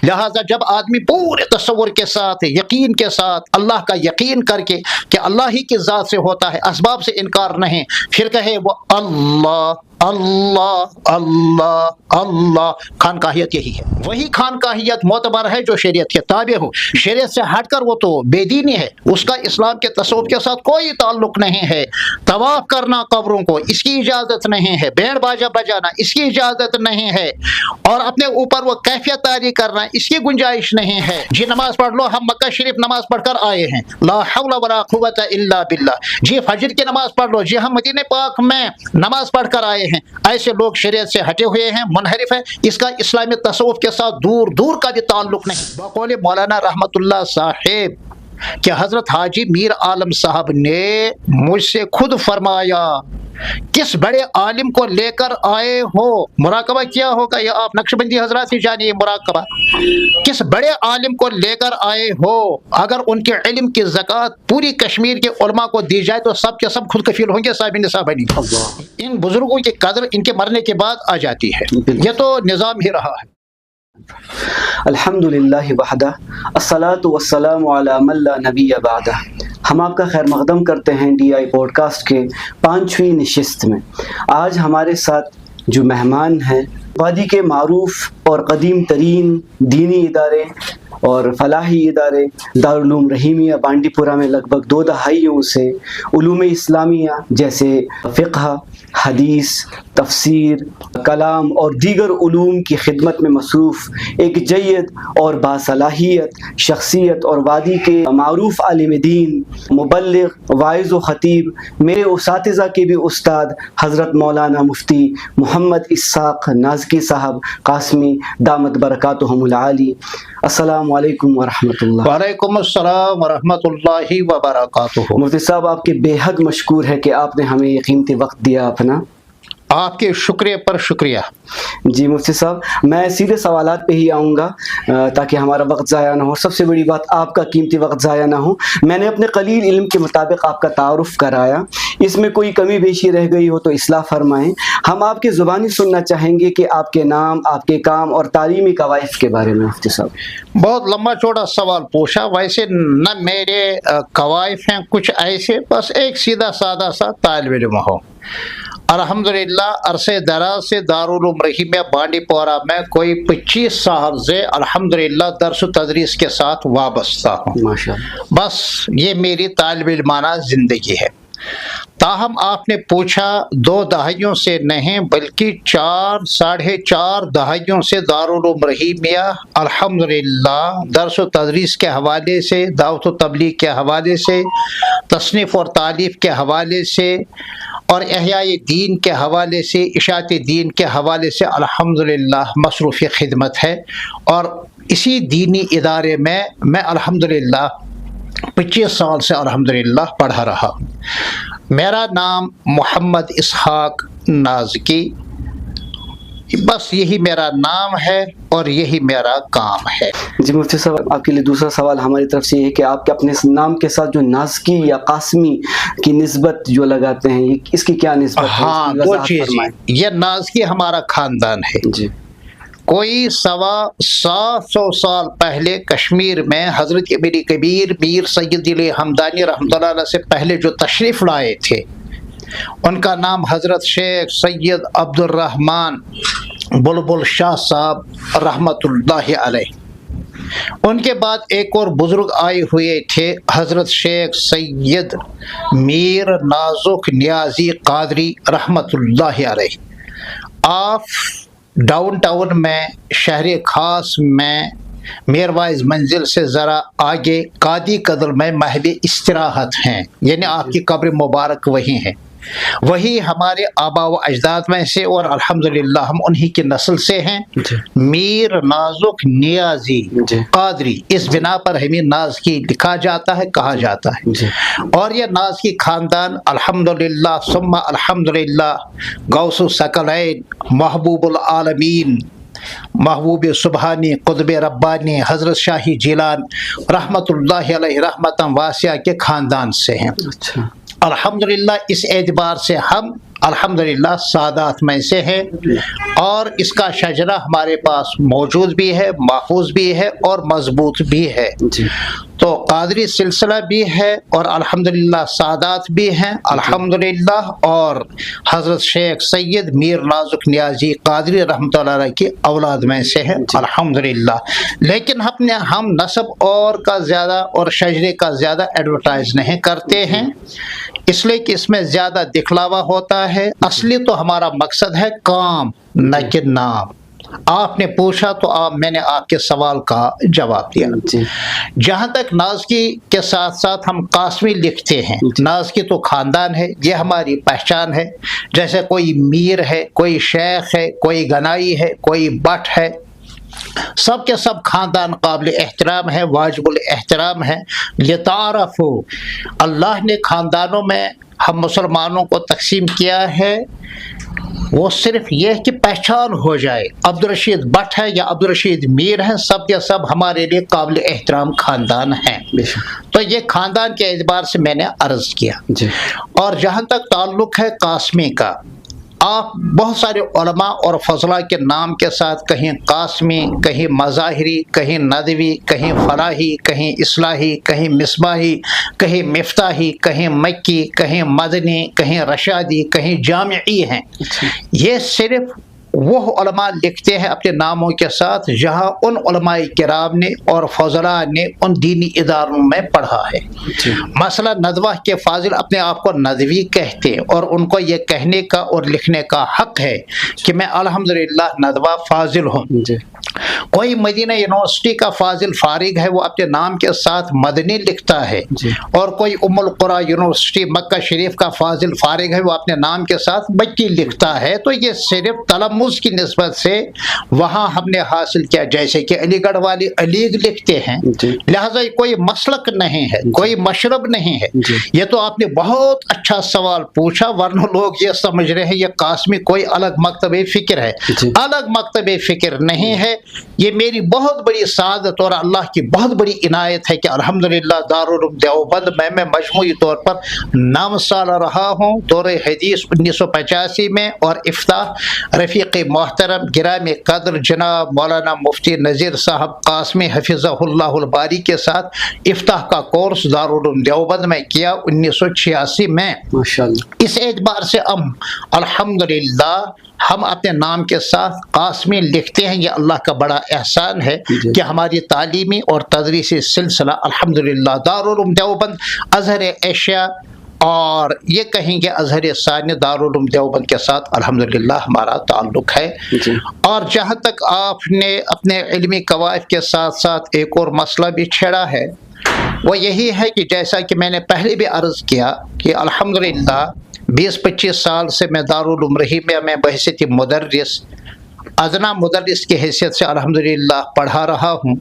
لہٰذا جب آدمی پورے تصور کے ساتھ یقین کے ساتھ اللہ کا یقین کر کے کہ اللہ ہی کی ذات سے ہوتا ہے، اسباب سے انکار نہیں، پھر کہے وہ اللہ اللہ اللہ اللہ، خانقاہیت یہی ہے، وہی خانقاہیت معتبر ہے جو شریعت کے تابع ہو۔ شریعت سے ہٹ کر وہ تو بے دینی ہے، اس کا اسلام کے تصوف کے ساتھ کوئی تعلق نہیں ہے۔ طواف کرنا قبروں کو اس کی اجازت نہیں ہے، بینڈ باجا بجانا اس کی اجازت نہیں ہے، اور اپنے اوپر وہ کیفیت طاری کرنا اس کی گنجائش نہیں ہے۔ جی نماز پڑھ لو، ہم مکہ شریف نماز پڑھ کر آئے ہیں، لا حول ولا قوت الا باللہ۔ جی فجر کی نماز پڑھ لو، جی ہم مدینہ پاک میں نماز پڑھ کر آئے ہیں۔ ایسے لوگ شریعت سے ہٹے ہوئے ہیں، منحرف ہیں، اس کا اسلامی تصوف کے ساتھ دور دور کا بھی تعلق نہیں۔ بقول مولانا رحمت اللہ صاحب کہ حضرت حاجی میر عالم صاحب نے مجھ سے خود فرمایا، کس بڑے عالم کو لے کر آئے ہو؟ مراقبہ کیا ہوگا، یہ آپ نقشبندی حضرات ہی جانیے مراقبہ۔ کس بڑے عالم کو لے کر آئے ہو؟ اگر ان کے علم کی زکوٰۃ پوری کشمیر کے علماء کو دی جائے تو سب کے سب خود کفیل ہوں گے صاحب نصاب بنی۔ ان بزرگوں کی قدر ان کے مرنے کے بعد آ جاتی ہے، یہ تو نظام ہی رہا ہے۔ الحمدللہ وحدہ، الصلاۃ والسلام علی من لا نبی بعدہ۔ ہم آپ کا خیر مقدم کرتے ہیں ڈی آئی پوڈ کاسٹ کے 5ویں نشست میں۔ آج ہمارے ساتھ جو مہمان ہیں، وادی کے معروف اور قدیم ترین دینی ادارے اور فلاحی ادارے دارالعلوم رحیمیہ بانڈی پورہ میں لگ بھگ 2 دہائیوں سے علوم اسلامیہ جیسے فقہ، حدیث، تفسیر، کلام اور دیگر علوم کی خدمت میں مصروف ایک جید اور باصلاحیت شخصیت اور وادی کے معروف عالم دین، مبلغ، واعظ و خطیب، میرے اساتذہ کے بھی استاد حضرت مولانا مفتی محمد اسحاق نازکی صاحب قاسمی دامت برکاتہم العالی۔ السلام علیکم ورحمۃ اللہ۔ وعلیکم السلام ورحمۃ اللہ وبرکاتہ۔ مفتی صاحب، آپ کے بے حد مشکور ہے کہ آپ نے ہمیں یہ قیمتی وقت دیا اپنا۔ آپ کے شکریہ پر شکریہ۔ جی مفتی صاحب، میں سیدھے سوالات پہ ہی آؤں گا تاکہ ہمارا وقت ضائع نہ ہو۔ سب سے بڑی بات، آپ کا قیمتی وقت ضائع نہ ہو۔ میں نے اپنے قلیل علم کے مطابق آپ کا تعارف کرایا، اس میں کوئی کمی بیشی رہ گئی ہو تو اصلاح فرمائیں۔ ہم آپ کی زبانی سننا چاہیں گے کہ آپ کے نام، آپ کے کام اور تعلیمی قوائف کے بارے میں مفتی صاحب۔ بہت لمبا چوڑا سوال پوچھا، ویسے نہ میرے قوائف ہیں کچھ ایسے، بس ایک سیدھا سادہ سا طالب علم ہو۔ الحمدللہ عرصے دراز سے دارالعلوم رحیمیہ بانڈی پورہ میں کوئی 25 سال سے الحمدللہ درس و تدریس کے ساتھ وابستہ ہوں۔ ماشاءاللہ۔ بس یہ میری طالب علمانہ زندگی ہے۔ تاہم آپ نے پوچھا 2 دہائیوں سے نہیں بلکہ 4 ساڑھے 4 دہائیوں سے دارالعلوم رحیمیہ الحمدللہ درس و تدریس کے حوالے سے، دعوت و تبلیغ کے حوالے سے، تصنیف اور تالیف کے حوالے سے اور احیاء دین کے حوالے سے، اشاعت دین کے حوالے سے الحمدللہ مصروف خدمت ہے۔ اور اسی دینی ادارے میں الحمدللہ 25 سال سے الحمدللہ پڑھا رہا ہوں۔ میرا نام محمد اسحاق نازکی، بس یہی میرا نام ہے اور یہی میرا کام ہے۔ جی مفتی صاحب، آپ کے لیے دوسرا سوال ہماری طرف سے یہ ہے کہ آپ کے اپنے نام کے ساتھ جو نازکی یا قاسمی کی نسبت جو لگاتے ہیں، یہ اس کی کیا نسبت ہے؟ ہاں، 2 چیزیں۔ یہ نازکی ہمارا خاندان ہے۔ جی۔ کوئی 700 سال پہلے کشمیر میں حضرت امیر کبیر میر سید علی حمدانی رحمۃ اللہ علیہ سے پہلے جو تشریف لائے تھے، ان کا نام حضرت شیخ سید عبد الرحمن بلبل شاہ صاحب رحمۃ اللہ علیہ۔ ان کے بعد ایک اور بزرگ آئے ہوئے تھے، حضرت شیخ سید میر نازک نیازی قادری رحمۃ اللہ علیہ۔ آپ ڈاؤن ٹاؤن میں شہر خاص میں میروائز منزل سے ذرا آگے قادی قدل میں محل استراحت ہیں، یعنی آپ کی قبر مبارک وہی ہے، وہی ہمارے آبا و اجداد میں سے، اور الحمدللہ ہم انہی کی نسل سے ہیں۔ میر نازک نیازی قادری، اس بنا پر ہمیں نازکی لکھا جاتا ہے، کہا جاتا ہے۔ اور یہ نازکی خاندان الحمدللہ ثم الحمدللہ غوث الثقلین، محبوب العالمین، محبوب سبحانی، قطب ربانی حضرت شاہی جیلان رحمت اللہ علیہ رحمتاً واسعہ کے خاندان سے ہیں۔ الحمدللہ اس اعتبار سے ہم अल्हम्दुलिल्लाह सादात में से है और इसका शजरा हमारे पास मौजूद भी है, महफूज भी है और मजबूत भी है। जी तो कादरी सिलसिला भी है और अल्हम्दुलिल्लाह सादात भी हैं अल्हम्दुलिल्लाह, और हज़रत शेख सैयद मीर नाजुक नियाजी कादरी रहमतुल्लाह अलैह की औलाद में से है अल्हम्दुलिल्लाह। लेकिन हम नसब और का ज़्यादा और शजरे का ज़्यादा एडवर्टाइज नहीं करते हैं, इसलिए कि इसमें ज़्यादा दिखलावा होता है। असली तो हमारा मकसद है काम, न कि नाम। आपने पूछा तो मैंने आपके सवाल का जवाब दिया। जी जहाँ तक नाज़की के साथ साथ हम कासमी लिखते हैं, नाज़की तो ख़ानदान है, ये हमारी पहचान है। जैसे कोई मीर है, कोई शेख है, कोई गनाई है, कोई बट है, सब के सब ख़ानदान काबिल एहतराम है, वाजिबुल एहतराम है। लितारफ़ु, अल्लाह ने ख़ानदानों में हम मुसलमानों को तकसीम किया है, वो सिर्फ ये है कि पहचान हो जाए। अब्दुल रशीद भट्ट है या अब्दुल रशीद मीर है, सब के सब हमारे लिए काबिल एहतराम ख़ानदान हैं। तो ये ख़ानदान के एतबार से मैंने अर्ज़ किया। जी और जहाँ तक ताल्लुक़ है कासमी का, आप बहुत सारे उलमा और फजला के नाम के साथ कहीं कासमी, कहीं मज़ाहिरी, कहीं नदवी, कहीं फलाही, कहीं इस्लाही, कहीं मिसबाही, कहीं मिफ्ताही, कहीं मक्की, कहीं मदनी, कहीं रशादी, कहीं जामिई हैं। ये सिर्फ वो उलमा लिखते हैं अपने नामों के साथ जहाँ उन उलमाए किराम ने और फजला ने उन दीनी इदारों में पढ़ा है। मसला नदवा के फाजिल अपने आप को नदवी कहते हैं और उनको ये कहने का और लिखने का हक है कि मैं अल्हम्दुलिल्लाह नदवा फाजिल हूँ। कोई मदीना यूनिवर्सिटी का फाजिल फारिग है, वो अपने नाम के साथ मदनी लिखता है, और कोई उम्मुल कुरा यूनिवर्सिटी मक्का शरीफ का फाजिल फारिग है, वो अपने नाम के साथ मक्की लिखता है। तो ये सिर्फ तलम्मुज़ की निस्बत से वहाँ हमने हासिल किया। जैसे कि अलीगढ़ वाली अलीग लिखते हैं, लिहाजा ये कोई मसलक नहीं है, कोई मशरब नहीं है। ये तो आपने बहुत अच्छा सवाल पूछा, वरना लोग ये समझ रहे हैं ये कासमी कोई अलग मकतब फ़िक्र है। अलग मकतब फ़िक्र नहीं है, ये मेरी बहुत बड़ी सादत और अल्लाह की बहुत बड़ी इनायत है कि अल्हम्दुलिल्लाह दारुल उलूम देवबंद में मैं मजमूई तौर पर 9 साल रहा हूँ। दौरे हदीस 1985 में और इफ्ताह रफ़ीक़ मोहतरम गिरामी कद्र जनाब मौलाना मुफ्ती नज़ीर साहब कासमी हफ़िज़हुल्लाहुल बारी के साथ इफ्ताह का कोर्स दारुल उलूम देवबंद में किया 1986 में। माशाअल्लाह। इस एतबार से अल्हम्दुलिल्लाह हम अपने नाम के साथ कासमी लिखते हैं। ये अल्लाह का बड़ा एहसान है कि हमारी तालीमी और तदरीसी सिलसिला अल्हम्दुलिल्लाह दारुल उलूम देवबंद अज़हर एशिया और ये कहेंगे अज़हर सानी दारुल उलूम देवबंद के साथ अल्हम्दुलिल्लाह हमारा ताल्लुक़ है। और जहाँ तक आपने अपने इल्मी कवायद के साथ साथ एक और मसला भी छेड़ा है, वो यही है कि जैसा कि मैंने पहले भी अर्ज़ किया कि अल्हम्दुलिल्लाह 20-25 साल से मैं दारुल उलूम रहीमिया में बहैसियत मुदर्रिस, अदना मुदर्रिस की हैसियत से अल्हम्दुलिल्लाह पढ़ा रहा हूँ।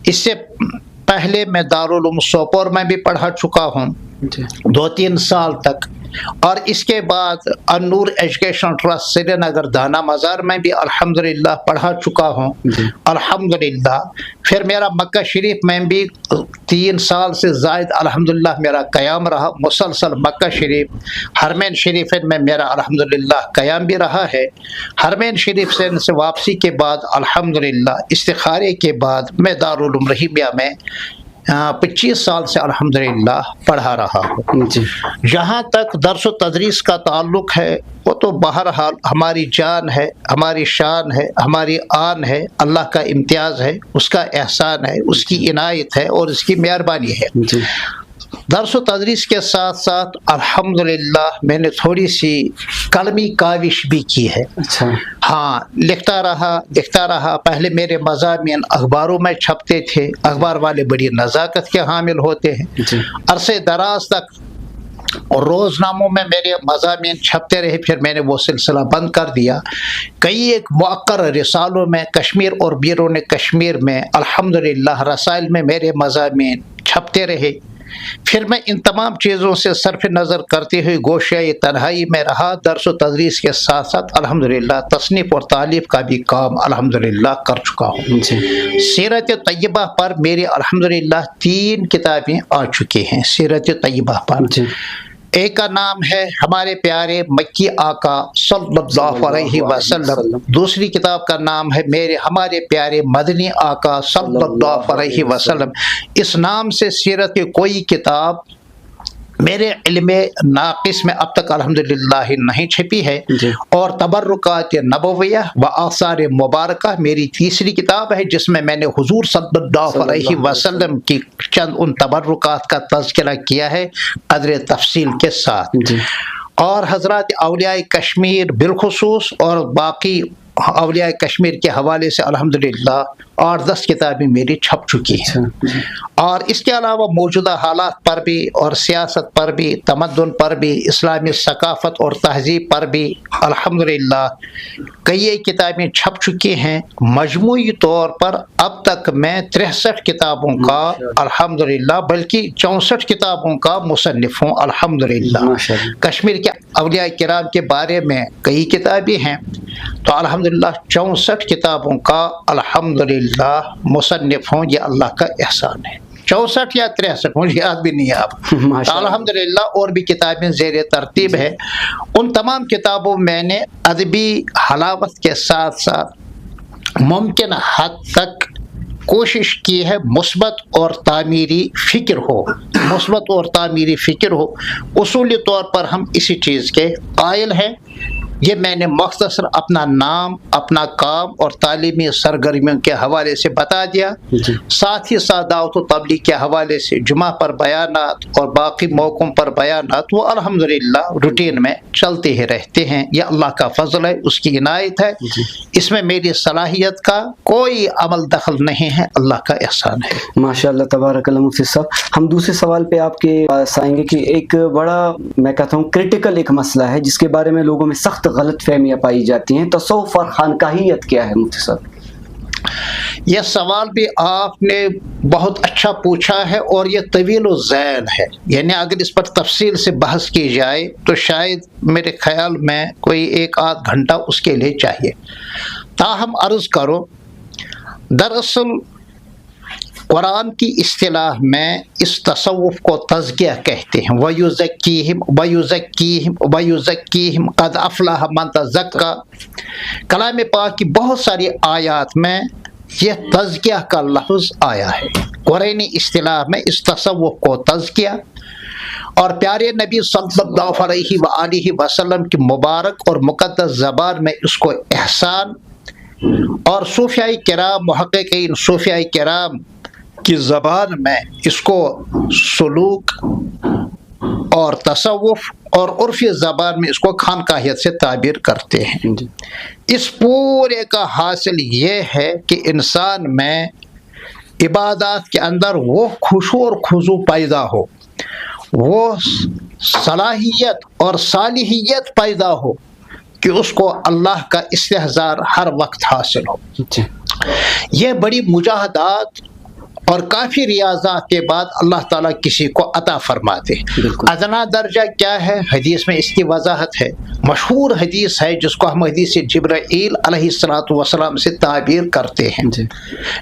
इससे पहले मैं दारुल उलूम सोपोर में भी पढ़ा चुका हूँ 2-3 साल तक, और इसके बाद अन्नूर एजुकेशन ट्रस्ट श्रीनगर दाना मज़ार में भी अल्हम्दुलिल्लाह पढ़ा चुका हूँ अल्हम्दुलिल्लाह। फिर मेरा मक्का शरीफ में भी 3 साल से ज़ायद अल्हम्दुलिल्लाह मेरा क़याम रहा, मुसलसल मक्का शरीफ हरमैन शरीफ में मेरा अल्हम्दुलिल्लाह क़याम भी रहा है। हरमैन शरीफ से वापसी के बाद अल्हम्दुलिल्लाह इस्तिखारे के बाद मैं दारुल उलूम रहीमिया में 25 साल से अल्हम्दुलिल्लाह पढ़ा रहा हूँ। जहाँ तक दर्स व तदरीस का ताल्लुक़ है, वो तो बहरहाल हमारी जान है, हमारी शान है, हमारी आन है, अल्लाह का इम्तियाज़ है, उसका एहसान है, उसकी इनायत है और उसकी मेहरबानी है। दर्स व तदरीस के साथ साथ अल्हम्दुलिल्लाह मैंने थोड़ी सी कलमी काविश भी की है। अच्छा। हाँ, लिखता रहा। पहले मेरे मज़ामीन अखबारों में छपते थे, अखबार वाले बड़ी नज़ाकत के हामिल होते हैं। अरसे दराज तक और रोज़नामों में मेरे मज़ामीन छपते रहे, फिर मैंने वो सिलसिला बंद कर दिया। कई एक मुअक्कर रिसालों में कश्मीर और बैरून कश्मीर में अल्हम्दुलिल्लाह रसाइल में मेरे मज़ामीन छपते रहे। फिर मैं इन तमाम चीज़ों से सरफ नज़र करते हुए गोशे तन्हाई में रहा। दर्स व तदरीस के साथ साथ अल्हम्दुलिल्लाह तसनीफ़ और तालीफ़ का भी काम अल्हम्दुलिल्लाह कर चुका हूँ। सीरत तय्यबा पर मेरी अल्हम्दुलिल्लाह 3 किताबें आ चुकी हैं। सीरत तय्यबा पर ایک کا نام ہے ہمارے پیارے مکی آقا صلی اللہ علیہ وسلم، دوسری کتاب کا نام ہے ہمارے پیارے مدنی آقا صلی اللہ علیہ وسلم۔ اس نام سے سیرت کی کوئی کتاب میرے علم ناقص میں اب تک الحمدللہ نہیں چھپی ہے، اور تبرکات نبویہ و آثار مبارکہ میری تیسری کتاب ہے، جس میں نے حضور صلی اللہ علیہ وسلم کی چند ان تبرکات کا تذکرہ کیا ہے قدر تفصیل کے ساتھ۔ اور حضرات اولیاء کشمیر بالخصوص اور باقی اولیاء کشمیر کے حوالے سے الحمدللہ 8-10 کتابیں میری چھپ چکی ہیں، اور اس کے علاوہ موجودہ حالات پر بھی اور سیاست پر بھی، تمدن پر بھی، اسلامی ثقافت اور تہذیب پر بھی الحمدللہ کئی کتابیں چھپ چکی ہیں۔ مجموعی طور پر اب تک میں 63 کتابوں کا الحمدللہ بلکہ 64 کتابوں کا مصنف ہوں الحمدللہ۔ کشمیر کے اولیاء کرام کے بارے میں کئی کتابیں ہیں، تو الحمدللہ 64 کتابوں کا الحمدللہ مصنف ہوں، یہ اللہ کا احسان ہے۔ 64 یا 63 مجھے یاد بھی نہیں ہے اب، الحمدللہ اور بھی کتابیں زیر ترتیب ہے۔ ان تمام کتابوں میں نے ادبی حلاوت کے ساتھ ساتھ ممکن حد تک کوشش کی ہے مثبت اور تعمیری فکر ہو، مثبت اور تعمیری فکر ہو۔ اصولی طور پر ہم اسی چیز کے قائل ہیں۔ یہ میں نے مختصر اپنا نام، اپنا کام اور تعلیمی سرگرمیوں کے حوالے سے بتا دیا، ساتھ ہی ساتھ دعوت و تبلیغ کے حوالے سے جمعہ پر بیانات اور باقی موقعوں پر بیانات وہ الحمدللہ روٹین میں چلتے ہی رہتے ہیں۔ یہ اللہ کا فضل ہے، اس کی عنایت ہے، اس میں میری صلاحیت کا کوئی عمل دخل نہیں ہے، اللہ کا احسان ہے۔ ماشاءاللہ تبارک اللہ مفتی صاحب، ہم دوسرے سوال پہ آپ کے پاس آئیں گے کہ ایک بڑا میں کہتا ہوں کرٹیکل ایک مسئلہ ہے جس کے بارے میں لوگوں میں سخت غلط فہمیاں پائی جاتی ہیں، تصوف اور خانقاہیت کیا ہے مفتی صاحب؟ یہ سوال بھی آپ نے بہت اچھا پوچھا ہے، اور یہ طویل و ذیل ہے، یعنی اگر اس پر تفصیل سے بحث کی جائے تو شاید میرے خیال میں کوئی 1-8 گھنٹہ اس کے لیے چاہیے۔ تاہم عرض کرو، دراصل قرآن کی اصطلاح میں اس تصوف کو تزکیہ کہتے ہیں، وَيُزَكِّيهِمْ قَدْ أَفْلَحَ مَنْ تَزَكَّىٰ۔ کلام پاک کی بہت ساری آیات میں یہ تزکیہ کا لفظ آیا ہے۔ قرآنی اصطلاح میں اس تصوف کو تزکیہ، اور پیارے نبی صلی اللہ علیہ وآلہ وسلم کی مبارک اور مقدس زبان میں اس کو احسان، اور صوفیاء کرام، محققین صوفیاء کرام کی زبان میں اس کو سلوک اور تصوف، اور عرفی زبان میں اس کو خانقاہیت سے تعبیر کرتے ہیں۔ اس پورے کا حاصل یہ ہے کہ انسان میں عبادات کے اندر وہ خشوع اور خضوع پیدا ہو، وہ صلاحیت اور صالحیت پیدا ہو کہ اس کو اللہ کا استحضار ہر وقت حاصل ہو۔ یہ بڑی مجاہدات اور کافی ریاضات کے بعد اللہ تعالیٰ کسی کو عطا فرماتے ہیں۔ ادنا درجہ کیا ہے؟ حدیث میں اس کی وضاحت ہے، مشہور حدیث ہے جس کو ہم حدیث جبرائیل علیہ السلام سے تعبیر کرتے ہیں،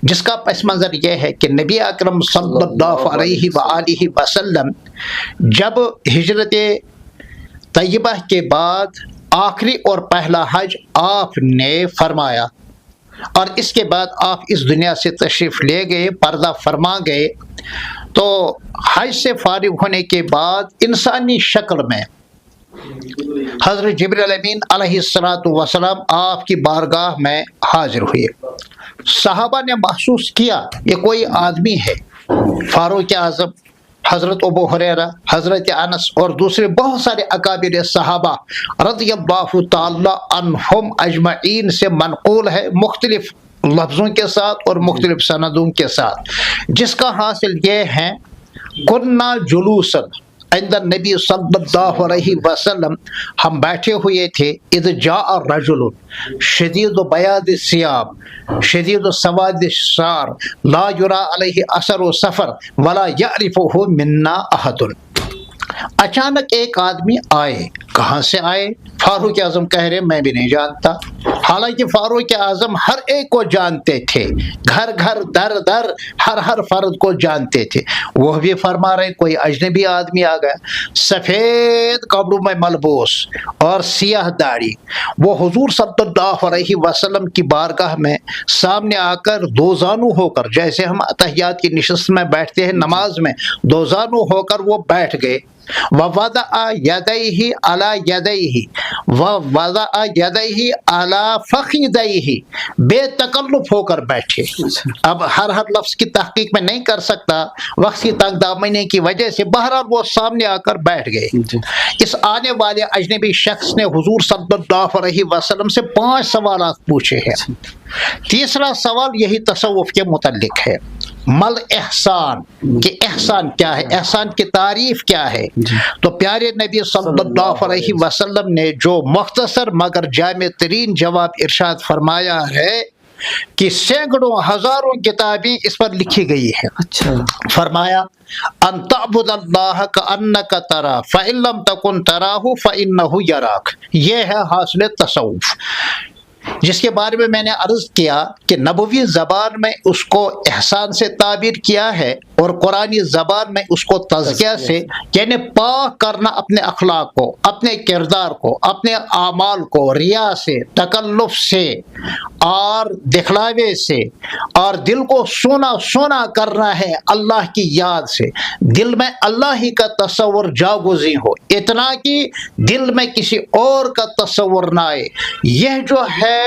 جس کا پس منظر یہ ہے کہ نبی اکرم صلی اللہ علیہ وآلہ وسلم جب ہجرت طیبہ کے بعد آخری اور پہلا حج آپ نے فرمایا، اور اس کے بعد آپ اس دنیا سے تشریف لے گئے، پردہ فرما گئے، تو حج سے فارغ ہونے کے بعد انسانی شکل میں حضرت جبریل امین علیہ السلام آپ کی بارگاہ میں حاضر ہوئے۔ صحابہ نے محسوس کیا یہ کوئی آدمی ہے۔ فاروق اعظم، حضرت ابو ہریرہ، حضرت انس اور دوسرے بہت سارے اکابر صحابہ رضی اللہ تعالی عنہم اجمعین سے منقول ہے، مختلف لفظوں کے ساتھ اور مختلف سندوں کے ساتھ، جس کا حاصل یہ ہے کننا جلوسا عند النبی صلی اللہ علیہ وسلم، ہم بیٹھے ہوئے تھے، اذ جاء الرجل شدید بیاض الثياب شدید سواد الشعر لا يرى علیہ اثر سفر ولا يعرفه منا احد۔ اچانک ایک آدمی آئے، کہاں سے آئے؟ फारूक आजम कह रहे मैं भी नहीं जानता, हालांकि फारूक आजम हर एक को जानते थे, घर घर दर दर हर फर्द को जानते थे। वो भी फरमा रहे कोई अजनबी आदमी आ गया, सफ़ेद कपड़ों में मलबूस और सियाह दाढ़ी, वो हुजूर सल्लल्लाहु अलैहि वसल्लम की बारगाह में सामने आकर दो जानू होकर, जैसे हम तहियात की निशस्त में बैठते हैं नमाज में, दो जानू होकर वो बैठ गए। ववदअ यदैहि अला यदैहि ववदअ यदैहि अला फखिदैहि, बेतकल्लुफ होकर बैठे। अब हर लफ्ज की तहकीक में नहीं कर सकता वक्त की तंगदामनी की वजह से, बहरहाल वो सामने आकर बैठ गए। इस आने वाले अजनबी शख्स ने हुजूर सल्लल्लाहु अलैहि वसल्लम से 5 सवाल पूछे हैं। तीसरा सवाल यही तसव्वुफ के मुतल्लिक है, मल एहसान, कि एहसान क्या है, एहसान की तारीफ क्या है। तो प्यारे नबी सल्लल्लाहु अलैहि वसल्लम ने जो मुख्तसर मगर जामे तरीन जवाब इरशाद फरमाया है कि सैकड़ों हजारों किताबें इस पर लिखी गई है। अच्छा। फरमाया अन तअबुदल्लाह कअन्नका तरा फ़इन लम तकुन तराहु फ़इन्नहु यराक, ये है हासिल तसव्वुफ, जिसके बारे में मैंने अर्ज किया कि नबवी ज़बान में उसको एहसान से ताबीर किया है और कुरानी ज़बान में उसको तज़किया से, यानी पाक करना अपने अखलाक को, अपने किरदार को, अपने आमाल को रिया से, तकल्लुफ से और दिखलावे से, और दिल को सोना सोना करना है अल्लाह की याद से, दिल में अल्लाह ही का तस्वुर जागुज़ी हो, इतना कि दिल में किसी और का तस्वुर ना आए। यह जो है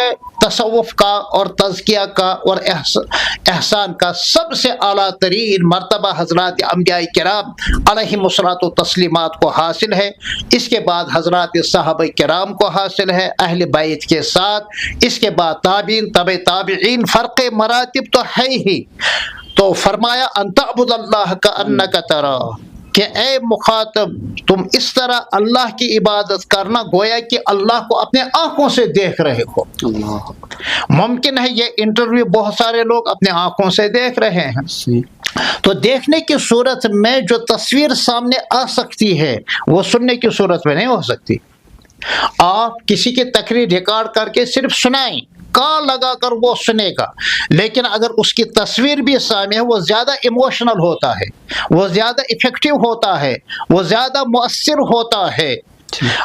तसव्वुफ का और तज़किया का और एहसान का सबसे आला तरीन मर्तबा हज़रात अंबिया किराम अलैहिमुस्सलातु तस्लीमात को हासिल है। इसके बाद हज़रात सहाबा किराम को हासिल है अहले बैत के साथ, इसके बाद ताबीन, तबे ताबीन, फ़र्क़ मरातिब तो है ही। तो फरमाया अन तअबुदल्लाह कअन्नका तरा, कि ए मुखातब तुम इस तरह अल्लाह की इबादत करना गोया कि अल्लाह को अपने आंखों से देख रहे हो। मुमकिन है ये इंटरव्यू बहुत सारे लोग अपने आंखों से देख रहे हैं, तो देखने की सूरत में जो तस्वीर सामने आ सकती है वो सुनने की सूरत में नहीं हो सकती। आप किसी की तकरीर रिकॉर्ड करके सिर्फ सुनाएं, कान लगा कर वो सुनेगा, लेकिन अगर उसकी तस्वीर भी सामने है वो ज़्यादा इमोशनल होता है, वो ज़्यादा इफेक्टिव होता है, वो ज़्यादा मुअस्सिर होता है।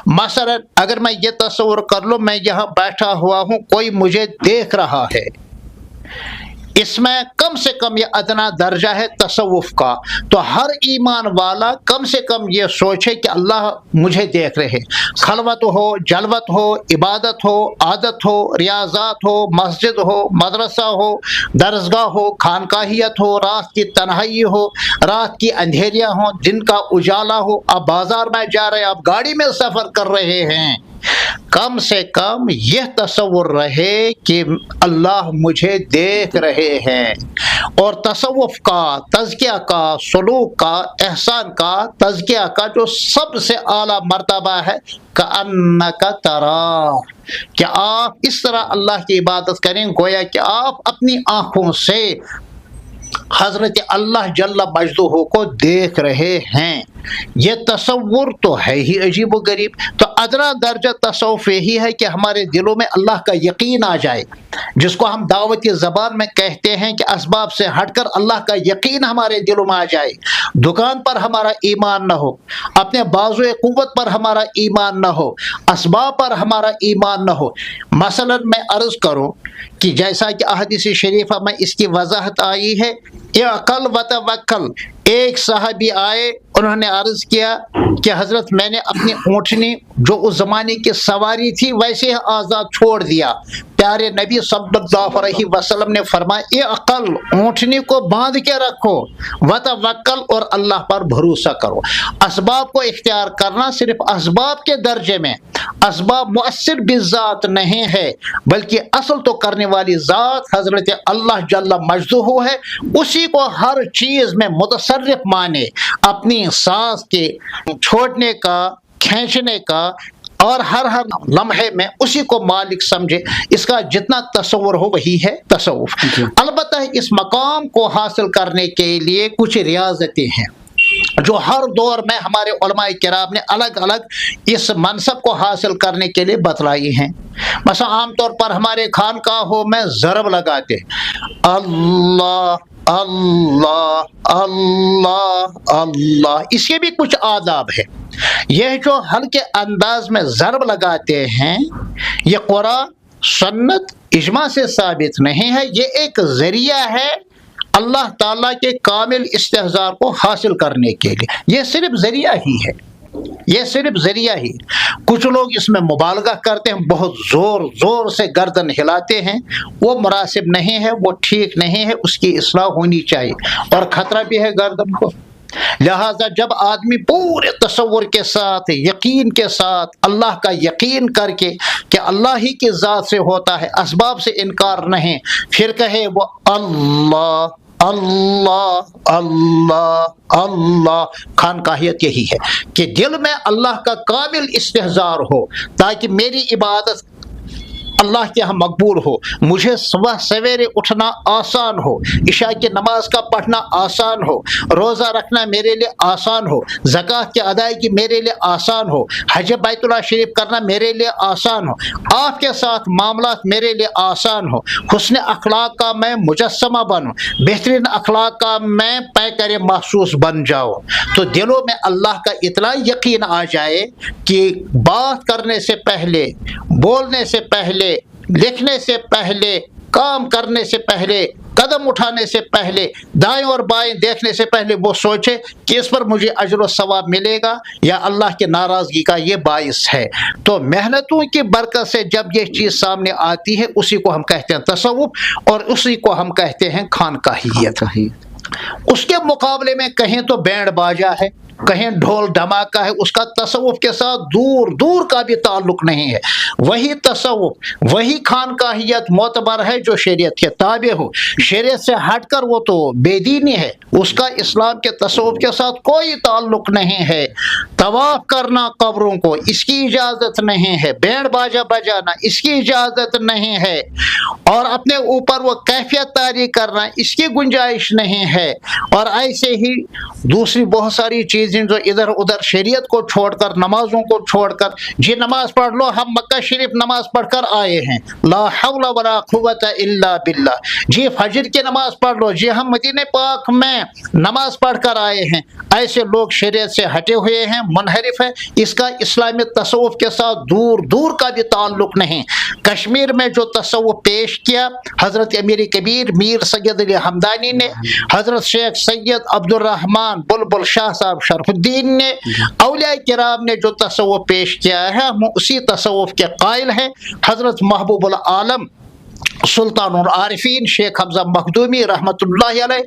मसलन अगर मैं ये तस्वीर कर लूँ, मैं यहाँ बैठा हुआ हूँ, कोई मुझे देख रहा है, इसमें कम से कम ये अदना दर्जा है तसव्वुफ का। तो हर ईमान वाला कम से कम ये सोचे कि अल्लाह मुझे देख रहे। खलवत हो, जलवत हो, इबादत हो, आदत हो, रियाजात हो, मस्जिद हो, मदरसा हो, दरसगाह हो, खानकाहियत हो, रात की तन्हाई हो, रात की अंधेरियां हो, दिन का उजाला हो, आप बाजार में जा रहे हैं, आप गाड़ी में सफ़र कर रहे हैं, कम से कम यह तसव्वुर रहे कि अल्लाह मुझे देख रहे हैं। और तसव्वुफ का, तज़किया का, सलूक का, एहसान का, तज़किया का जो सबसे आला मर्तबा है कअन्नका तरा, कि आप इस तरह अल्लाह की इबादत करें गोया कि आप अपनी आँखों से हज़रत अल्लाह जल्ला मजदूह को देख रहे हैं। ये तसव्वुर तो है ही अजीब व गरीब। तो अदना दर्जा तसव्वुफ यही है कि हमारे दिलों में अल्लाह का यकीन आ जाए, जिसको हम दावती ज़बान में कहते हैं कि असबाब से हटकर अल्लाह का यकीन हमारे दिलों में आ जाए। दुकान पर हमारा ईमान न हो, अपने बाज़ुए क़ुव्वत पर हमारा ईमान न हो, असबाब पर हमारा ईमान न हो। मसलन मैं अर्ज़ करूँ कि जैसा कि अहदीस शरीफा में इसकी वजाहत आई है, इअक़ल व तवक्कल, एक साहबी आए, उन्होंने अर्ज़ किया कि हज़रत मैंने अपनी ऊँटनी जो उस ज़माने की सवारी थी वैसे ही आज़ाद छोड़ दिया। प्यारे नबी सल्लल्लाहु अलैहि वसल्लम ने फरमाया, ये अक़ल, ऊँटनी को बांध के रखो, व तवक्कल, और अल्लाह पर भरोसा करो। असबाब को इख्तियार करना सिर्फ असबाब के दर्जे में, असबाब मुअस्सिर बिज़ात नहीं है, बल्कि असल तो करने वाली ज़ात हज़रत अल्लाह जल्ला मजदूह है। उसी को हर चीज़ में मुतसर्रिफ माने, अपनी सांस के छोड़ने का, खींचने का, और हर लम्हे में उसी को मालिक समझे। इसका जितना तसव्वुर हो वही है तसव्वुफ। अलबत्ता इस मकाम को हासिल करने के लिए कुछ रियाजतें हैं, जो हर दौर में हमारे उलमाए किराम ने अलग अलग इस मनसब को हासिल करने के लिए बतलाई हैं। मसलन आम तौर पर हमारे खानकाहों में ज़रब लगाते, अल्लाह अल्लाह अल्लाह अल्लाह, इसके भी कुछ आदाब है। यह जो हल्के अंदाज में ज़रब लगाते हैं, ये कुरान सुन्नत इजमा से साबित नहीं है, ये एक ज़रिया है अल्लाह ताला के कामिल इस्तेहज़ार को हासिल करने के लिए। ये सिर्फ ज़रिया ही है, ये सिर्फ ज़रिया ही। कुछ लोग इसमें मुबालगा करते हैं, बहुत ज़ोर ज़ोर से गर्दन हिलाते हैं, वो मुनासिब नहीं है, वो ठीक नहीं है, उसकी इस्लाह होनी चाहिए और ख़तरा भी है गर्दन को। लिहाजा जब आदमी पूरे तसव्वुर के साथ, यकीन के साथ, अल्लाह का यकीन करके कि अल्लाह ही की ज़ात से होता है, असबाब से इनकार नहीं, फिर कहे वो अल्लाह अल्लाह अल्लाह अल्लाह, खानकाहियत यही है कि दिल में अल्लाह का कामिल इस्तेहज़ार हो, ताकि मेरी इबादत अल्लाह के यहाँ मकबूल हो, मुझे सुबह सवेरे उठना आसान हो, इशा की नमाज का पढ़ना आसान हो, रोज़ा रखना मेरे लिए आसान हो, ज़कात की अदायगी मेरे लिए आसान हो, हज बैतुल्लाह शरीफ करना मेरे लिए आसान हो, आपके साथ मामलात मेरे लिए आसान हो, हुस्न अखलाक का मैं मुजस्समा बनूं, बेहतरीन अखलाक का मैं पैकर महसूस बन जाऊँ। तो दिलों में अल्लाह का इतना यकीन आ जाए कि बात करने से पहले, बोलने से पहले, लिखने से पहले, काम करने से पहले, कदम उठाने से पहले, दाएं और बाएं देखने से पहले वो सोचे कि इस पर मुझे अजर व सवाब मिलेगा या अल्लाह के नाराज़गी का ये बाइस है। तो मेहनतों की बरकत से जब ये चीज़ सामने आती है, उसी को हम कहते हैं तसव्वुफ और उसी को हम कहते हैं खानकाहियत। उसके मुकाबले में कहें तो बैंड बाजा है, कहें ढोल धमाका है, उसका तसव्वुफ के साथ दूर दूर का भी ताल्लुक नहीं है। वही तसव्वुफ, वही खानकाहियत मोतबर है जो शरीयत के ताबे हो। शरीयत से हटकर वो तो बेदीनी है, उसका इस्लाम के तसव्वुफ के साथ कोई ताल्लुक नहीं है। तवाफ करना कब्रों को, इसकी इजाज़त नहीं है। बैंड बाजा बजाना, इसकी इजाज़त नहीं है। और अपने ऊपर वो कैफियत तारी करना, इसकी गुंजाइश नहीं है। और ऐसे ही दूसरी बहुत सारी चीज़ें जो इधर उधर शरीयत को छोड़कर, नमाजों को छोड़कर, जी नमाज पढ़ लो, हम मक्का शरीफ नमाज पढ़कर आए हैं, ला हौला वला कुव्वता इल्ला बिल्लाह, जी फजर की नमाज पढ़ लो, जी हम मदीने पाक में नमाज पढ़कर आए हैं। ऐसे लोग शरीयत से हटे हुए हैं, मुनहरिफ है, इसका इस्लामी तसव्वुफ के साथ दूर दूर का भी ताल्लुक नहीं। कश्मीर में जो तसव्वुफ पेश किया हजरत अमीर कबीर मीर सैयद अली हमदानी ने, हजरत शेख सैयद अब्दुल रहमान बुलबुल शाह साहब शरफुद्दीन ने, औलिया किराम ने जो तसव्वुफ पेश किया है, हम उसी तसव्वुफ के कायल हैं। हजरत महबूबुल आलम सुल्तानुल आरिफीन शेख हमजा मखदूमी रहमतुल्लाहि अलैह,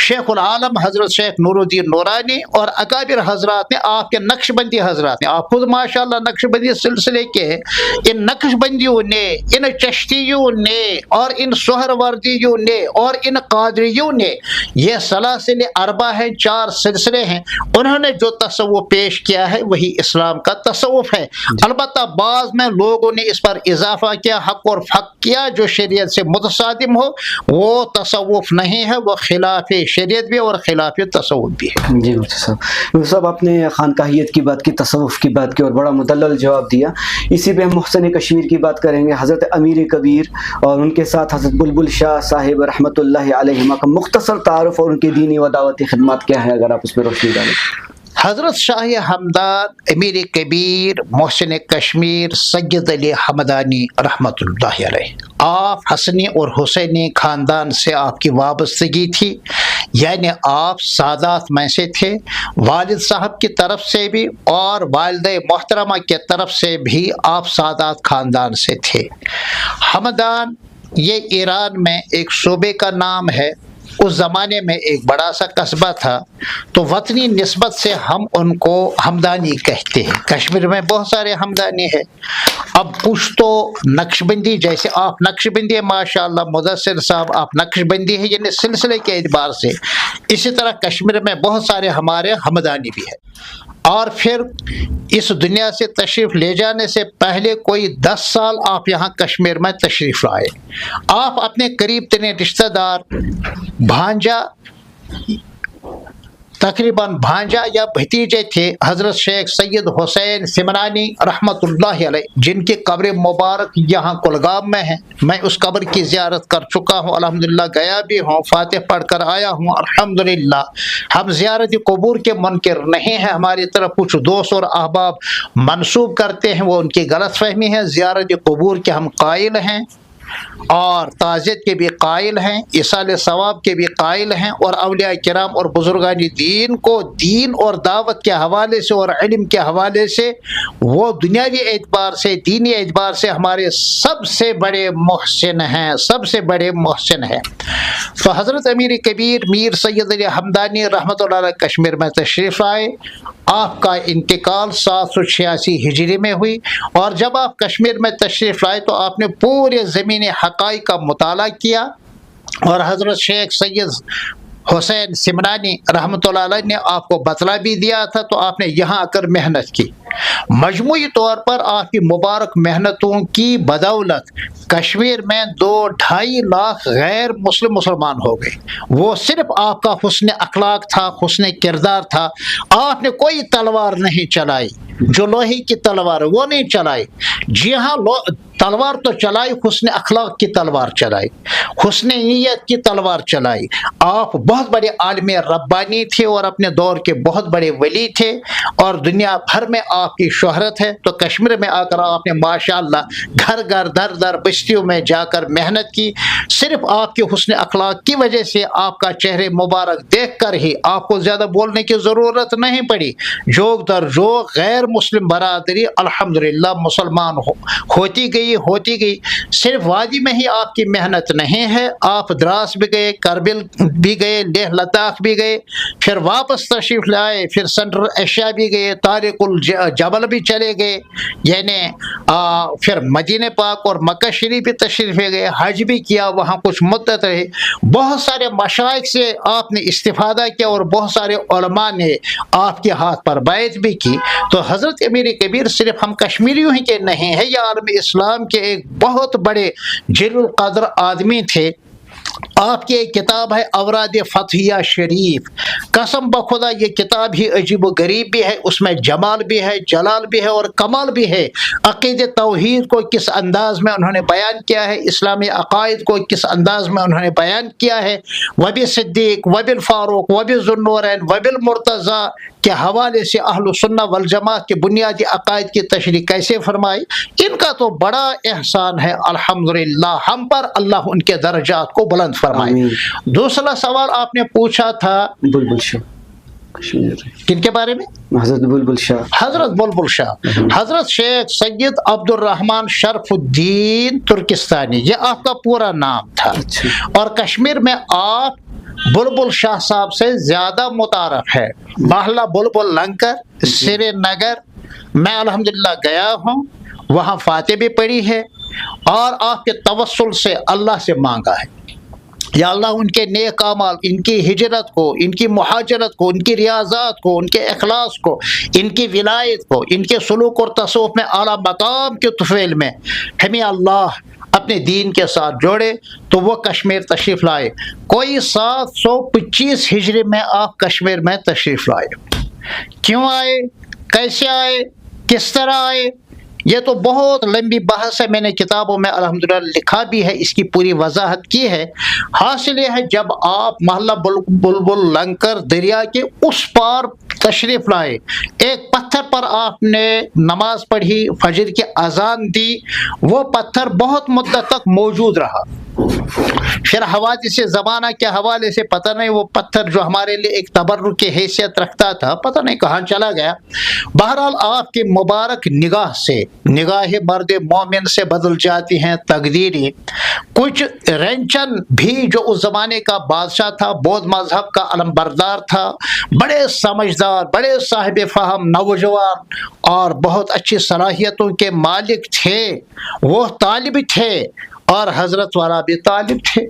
शेखुल आलम हजरत शेख नूरुद्दीन नूरानी और अकाबिर हजरात ने, आपके नक्शबंदी हजरात ने, आप खुद माशाल्लाह नक्शबंदी सिलसिले के, इन नक्शबंदियों ने, इन चश्तियों ने और इन सोहरवर्दियों ने और इन कादरियों ने, ये सलासिल अरबा हैं, 4 सिलसिले हैं, उन्होंने जो तसव्वुफ पेश किया है वही इस्लाम का तसव्वुफ है। अलबत्ता बाद में लोगों ने इस पर इजाफा किया, हक और फक किया, जो शरीयत से मुतसादिम हो, वो तसव्वुफ नहीं है, वो खिलाफ शरीयत भी और खिलाफ तसव्वुफ भी है। जी मुफ्ती साहब, आपने खानकाहियत की बात की, तसव्वुफ की बात की और बड़ा मुदल्लल जवाब दिया। इसी पे हम मुहसिन कश्मीर की बात करेंगे, हज़रत अमीर कबीर और उनके साथ हज़रत बुलबुल शाह साहिब रहमतुल्लाहि अलैहिमा का मुख्तसर तारुफ और उनकी दीनी व दावती खिदमत क्या है, अगर आप उस पर रोशनी डालें। हजरत शाह हमदान अमीर कबीर मोहसिन कश्मीर सैयद अली हमदानी रहमतुल्लाहि अलैह, आप हसनी और हुसैनी ख़ानदान से आपकी वाबस्तगी थी, यानी आप सादात में से थे, वालिद साहब की तरफ से भी और वालिद मोहतरमा की तरफ से भी आप सादात ख़ानदान से थे। हमदान ये ईरान में एक सूबे का नाम है, उस ज़माने में एक बड़ा सा कस्बा था, तो वतनी निस्बत से हम उनको हमदानी कहते हैं। कश्मीर में बहुत सारे हमदानी है। अब कुछ तो नक्शबंदी, जैसे आप नक्शबंदी है माशाअल्लाह, मुदस्सिर साहब आप नक्शबंदी है, यानी सिलसिले के एतबार से। इसी तरह कश्मीर में बहुत सारे हमारे हमदानी भी है। और फिर इस दुनिया से तशरीफ़ ले जाने से पहले कोई 10 साल आप यहाँ कश्मीर में तशरीफ़ लाए। आप अपने करीब तरीन रिश्तेदार भांजा तकरीबन भांजा या भतीजे थे हजरत शेख सैयद हुसैन सिमरानी रहमतुल्लाह अलैह, जिनकी कब्र मुबारक यहाँ कुलगाम में है। मैं उस कब्र की ज़ियारत कर चुका हूँ, अल्हम्दुलिल्लाह गया भी हूँ, फातिह पढ़ कर आया हूँ अल्हम्दुलिल्लाह। हम ज़ियारत कबूर के मुनकिर नहीं है, हमारी तरफ कुछ दोस्त और अहबाब मंसूब करते हैं, वो उनकी गलत फहमी है। ज़ियारत कबूर के हम कायल हैं और ताज़ियत के भी कायल हैं, इसाले सवाब के भी कायल हैं, और औलिया किराम और बुजुर्गान दीन को दीन और दावत के हवाले से और इल्म के हवाले से वो दुनियावी एतबार से दीनी एतबार से हमारे सबसे बड़े मोहसिन हैं, सबसे बड़े मोहसिन हैं। तो हज़रत अमीर कबीर मीर सैयद अली हमदानी रहमतुल्लाह अलैह कश्मीर में तशरीफ़ आए। आपका इंतकाल 786 हिजरी में हुई, और जब आप कश्मीर में तशरीफ़ लाए तो आपने पूरे ज़मीन हक़ाइक़ का मुताला किया, और हज़रत शेख सैयद हुसैन सिमरानी रहमतुल्लाह अलैह ने आपको बतला भी दिया था, तो आपने यहाँ आकर मेहनत की। मजमूई तौर पर आपकी मुबारक मेहनतों की बदौलत कश्मीर में 2-2.5 लाख गैर मुस्लिम मुसलमान हो गए। वो सिर्फ आपका हुस्न अखलाक था, हुस्न किरदार था। आपने कोई तलवार नहीं चलाई, जो लोहे की तलवार है वो नहीं चलाई। जी हाँ, तलवार तो चलाई, हुस्न अखलाक की तलवार चलाई, हुस्न नीयत की तलवार चलाई। आप बहुत बड़े आलिम रब्बानी थे और अपने दौर के बहुत बड़े वली थे, और दुनिया भर में आपकी शोहरत है। तो कश्मीर में आकर आपने माशाअल्लाह घर घर दर दर बस्तियों में जाकर मेहनत की। सिर्फ आपके हुस्न अखलाक की वजह से आपका चेहरे मुबारक देख कर ही आपको ज़्यादा बोलने की ज़रूरत नहीं पड़ी। जोग दर जोग गैर मुस्लिम बरादरी अल्हम्दुलिल्लाह मुसलमान होती गई। सिर्फ वादी में ही आपकी मेहनत नहीं है, आप द्रास भी गए, करगिल भी गए, लेह लद्दाख भी गए, फिर वापस तशरीफ़ लाए, फिर सेंट्रल एशिया भी गए, तारिकुल जबल भी चले गए, यानी फिर मदीने पाक और मक्का शरीफ भी तशरीफ़ ले गए, हज भी किया, वहाँ कुछ मुद्दत रहे। बहुत सारे मशाइख से आपने इस्तिफादा किया, और बहुत सारे उलमा ने आपके हाथ पर बैत भी की। तो हज़रत अमीर कबीर सिर्फ हम कश्मीरियों ही के नहीं है, ये आलम इस्लाम के एक बहुत बड़े जलील क़द्र आदमी थे। आपकी एक किताब है अवराद फतहिया शरीफ, कसम बखुदा ये किताब ही अजीब व गरीब भी है, उसमें जमाल भी है, जलाल भी है और कमाल भी है। अक़ीदे तौहीद को किस अंदाज में उन्होंने बयान किया है, इस्लामी अक़ाइद को किस अंदाज में उन्होंने बयान किया है, वबी सिद्दीक़ वबिल फ़ारूक़ वबिल ज़ुन्नूरैन वबिल मुर्तज़ा के हवाले से अहलु सुन्नह वल जमात के बुनियादी अक़ाइद की तशरीह कैसे फरमाई। इनका तो बड़ा एहसान है अल्हम्दुलिल्लाह हम पर, अल्लाह उनके दर्जात को बुलंद फरमाए। दूसरा सवाल आपने पूछा था बुलबुल शाह किनके बारे में? हज़रत बुलबुल शाह। हज़रत बुलबुल शाह, हज़रत शेख सैयद अब्दुर्रहमान शरफुद्दीन तुर्किस्तानी, ये आपका पूरा नाम था। और कश्मीर में आप बुलबुल शाह साहब से ज़्यादा मुतारफ है। महला बुलबुल लंकर, श्रीनगर, मैं अल्हम्दुलिल्लाह गया हूँ, वहाँ फातिह भी पढ़ी है, और आपके तवस्सुल से अल्लाह से मांगा है, या अल्लाह उनके नेक अमाल, इनकी हिजरत को, इनकी मुहाजरत को, इनकी रियाज़ात को, उनके इखलास को, इनकी विलायत को, इनके सलूक और तसव्वुफ में आला मकाम के तुफ़ैल में हमें अल्लाह अपने दीन के साथ जोड़े। तो वो कश्मीर तशरीफ़ लाए। कोई 725 हिजरी में आप कश्मीर में तशरीफ़ लाए। क्यों आए, कैसे आए, किस तरह आए, ये तो बहुत लंबी बहस है, मैंने किताबों में अल्हम्दुलिल्लाह लिखा भी है, इसकी पूरी वजाहत की है। हासिल ये है, जब आप महला बुलबुल लंकर दरिया के उस पार तशरीफ़ लाए, एक पत्थर पर आपने नमाज पढ़ी, फजर की अजान दी, वो पत्थर बहुत मुद्दत तक मौजूद रहा। फिर हवादिस ज़माना के हवाले से पता नहीं वो पत्थर जो हमारे लिए एक तबर्रुक की हैसियत रखता था, पता नहीं कहाँ चला गया। बहरहाल आपकी मुबारक निगाह से निगाह मर्द मोमिन से बदल जाती हैं तकदीरें। कुछ रेंचन भी जो उस ज़माने का बादशाह था, बौद्ध मजहब का अलमबरदार था, बड़े समझदार, बड़े साहिब फ़हम नौजवान और बहुत अच्छी सलाहियतों के मालिक थे, वो तालिब थे, और हजरत वाला भी तालिब थे।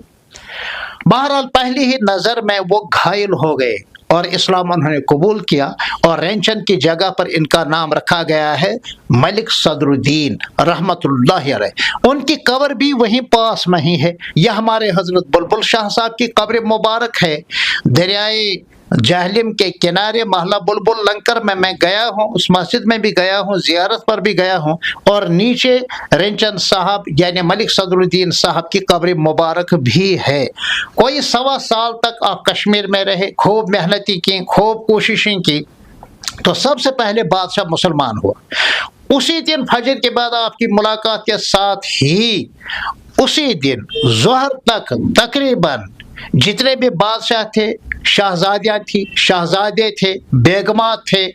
बहरहाल पहली ही नज़र में वो घायल हो गए और इस्लाम उन्होंने कबूल किया, और रेंचन की जगह पर इनका नाम रखा गया है मलिक सदरुद्दीन रहमतुल्लाह अलैह। उनकी कब्र भी वहीं पास में ही है। यह हमारे हजरत बुलबुल शाह साहब की कब्र मुबारक है। दरियाए जहलिम के किनारे महला बुलबुल लंकर में मैं गया हूँ, उस मस्जिद में भी गया हूँ, जियारत पर भी गया हूँ। और नीचे रेंचन साहब यानी मलिक सदरुद्दीन साहब की कब्र मुबारक भी है। कोई 1.25 साल तक आप कश्मीर में रहे, खूब मेहनती की, खूब कोशिशें की, तो सबसे पहले बादशाह मुसलमान हुआ। उसी दिन फजर के बाद आपकी मुलाकात के साथ ही उसी दिन ज़ोहर तक तकरीबन जितने भी बादशाह थे, शहजादियाँ थी, शहजादे थे, बेगमात थे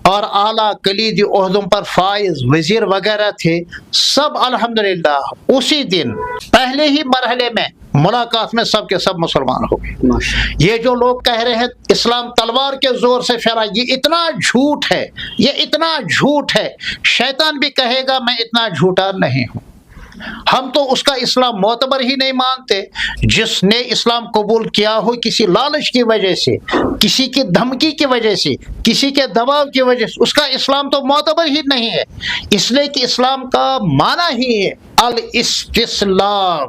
और आला कलीदी ओहदों पर फाइज वजीर वगैरह थे, सब अल्हम्दुलिल्लाह उसी दिन पहले ही मरहले में मुलाकात में सब के सब मुसलमान हो गए। ये जो लोग कह रहे हैं इस्लाम तलवार के जोर से फैला, ये इतना झूठ है, ये इतना झूठ है। शैतान भी कहेगा मैं इतना झूठा नहीं हूँ। हम तो उसका इस्लाम मोतबर ही नहीं मानते जिसने इस्लाम कबूल किया हो किसी लालच की वजह से, किसी की धमकी की वजह से, किसी के दबाव की वजह से, उसका इस्लाम तो मोतबर ही नहीं है। इसलिए कि इस्लाम का माना ही है अल इस्तिस्लाम,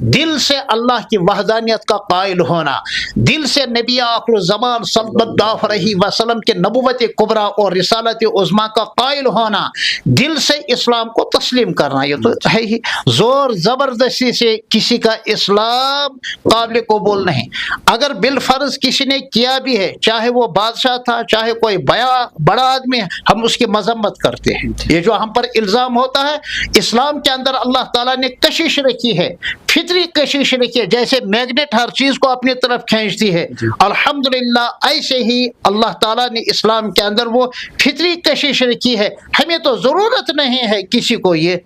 दिल से अल्लाह की वहदानियत का कायल होना, दिल से नबी आखिर ज़मान सल्लल्लाहु अलैहि वसल्लम के नबुवत कुबरा और रिसालत उज़्मा का कायल होना, दिल से इस्लाम को तस्लीम करना, ये तो है ही। जोर जबरदस्ती से किसी का इस्लाम काबिल कबूल नहीं। अगर बिलफर्ज किसी ने किया भी है, चाहे वो बादशाह था, चाहे कोई बड़ा आदमी है, हम उसकी मजम्मत करते हैं। ये जो हम पर इल्ज़ाम होता है, इस्लाम के अंदर अल्लाह ताला ने कशिश रखी है, फितरी कशिश रखी है, जैसे मैग्नेट हर चीज को अपनी तरफ खींचती है, अल्हम्दुलिल्लाह ऐसे ही अल्लाह ताला ने इस्लाम के अंदर वो फितरी कशिश रखी है। हमें तो जरूरत नहीं है किसी को, ये